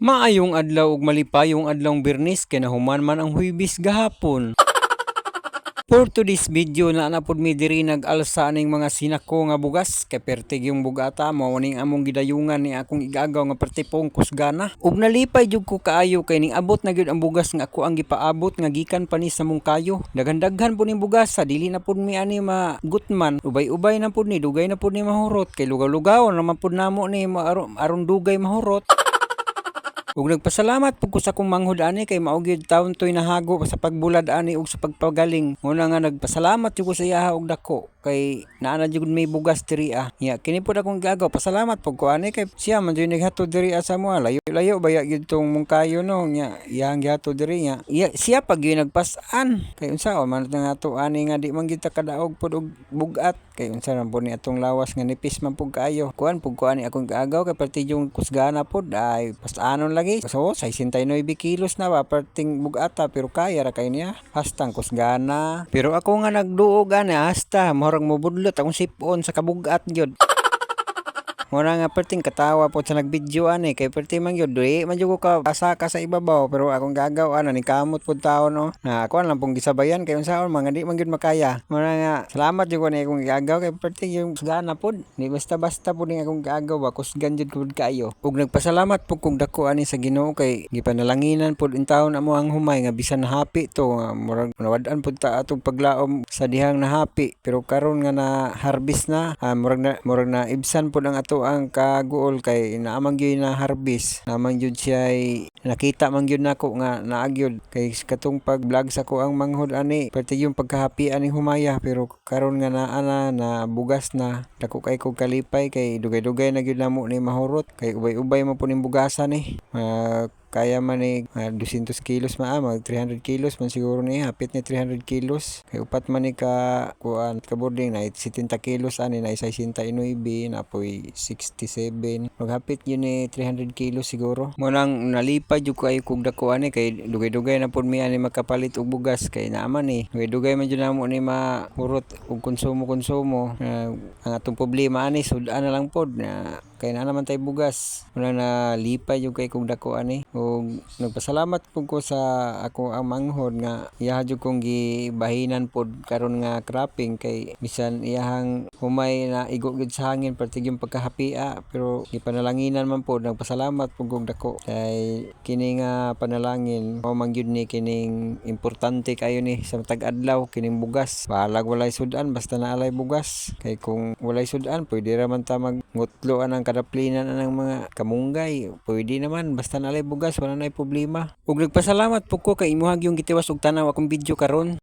Maayong adlaw ug malipayong adlawng Biyernes kay nahuman man ang Huwebes gahapon. For today's video na pod mi diri nag-alsa aning mga sinako nga bugas kay pertig yung bugata mao ning among gidayungan ni akong igagaw nga pertipong kusgana. Ug nalipay jud ko kaayo kay ning abot na gyud ang bugas nga ako ang gipaabot nga gikan pa ni sa mong kayo. Daghan-daghan po ning bugas sa dili na pod mi ani magutman. Ubay-ubay na pod ni dugay na pod ni mahurot kay lugaw-lugaw naman pod namo ni aron dugay mahurot. Ug nagpasalamat pud ko sa akong manghud ani kay mao gyud taon toy nahago sa pagbulad ani ug sa pagpagaling. Muna nga nagpasalamat jud ko sa iya og dako kay naa na jud may bugas diri Ya kini pud akong gagaw pasalamat pud ko ani kay siya man jud naghatod diri sa moa layo baya gyud tong mungkayo no nya iyang gihatod diri nya. Siya pag gyud nagpas-an kay unsa man nga ato ani nga di man gyud ta kadaog pud og bugat kay unsa ra po ni atong lawas nga nipis man pud kaayo. Kuan pud ko ani akong gagaw kay perti yung kusgana pud ay pas-anon lagi. So 69 kilos na ba perting bugata pero kaya ra kay niya hastang kusgana. Pero ako nga nagduog ani hasta morang mobudlot akong sipon sa kabugat gyud. Mura nga perting katawa po sa nagbidyo ani kay perti man gyud di man jud ko ka asaka sa ibabaw pero akong gagaw ana ni kamot pud taon no na ako lang pong gisabayan kay unsaon mga di man gyud makaya. Mura nga salamat jud ko ni akong gagaw kay perti yung gana pud ni basta-basta pud ni akong gagaw ba kusgan jud pud kaayo. Ug nagpasalamat pud kong dako ani sa Ginoo kay gipanalanginan pud in taon amo ang humay nga bisan hapi to murag nawad-an pud ta atong paglaom sa dihang nahapi pero karon nga na harvest na murag na ibsan pud ang ato ang kaguol kay naamang gyud na harvest naman gyud siya nakita man gyud nako nga naagyod kay katong pag-vlog sa ko ang manghod ani perti yung pagkahapi ani humaya pero karon nga naa na bugas na dako kay kog kalipay kay dugay-dugay na gyud namo ni mahurot kay ubay-ubay man po ning bugasan kaya man ni 200 kilos mag 300 kilos man siguro ni hapit ni 300 kilos kay upat man ni ka kuan ka boarding na 70 kilos ani na 69 na poy 67 maghapit yun ni 300 kilos siguro mo nang nalipay jud ko ay kog dako ani kay dugay-dugay na pud mi ani makapalit og bugas kay naaman ni dugay man jud namo ni mahurot og konsumo ang atong problema ani sudan na lang pod na kay na naman tay bugas wala na lipay jud kay kog dako ani ug nagpasalamat pud ko sa ako ang manghod nga iya jud kong gibahinan pod karon nga cropping kay bisan iyahang humay na igo gid sa hangin perti yung pagkahapia pero gipanalanginan man pod nagpasalamat pud kog dako kay kini nga panalangin mao man gyud ni kining importante kayo ni sa tag-adlaw kining bugas balag walay sudan basta naalay bugas kay kung walay sudan pwede ra man ta magngutloan ang kadaplinan ng mga kamunggay pwede naman basta nalay bugas wala na problema ug nagpasalamat po ko kay imuhag yung gitiwas og tanaw akong video karon.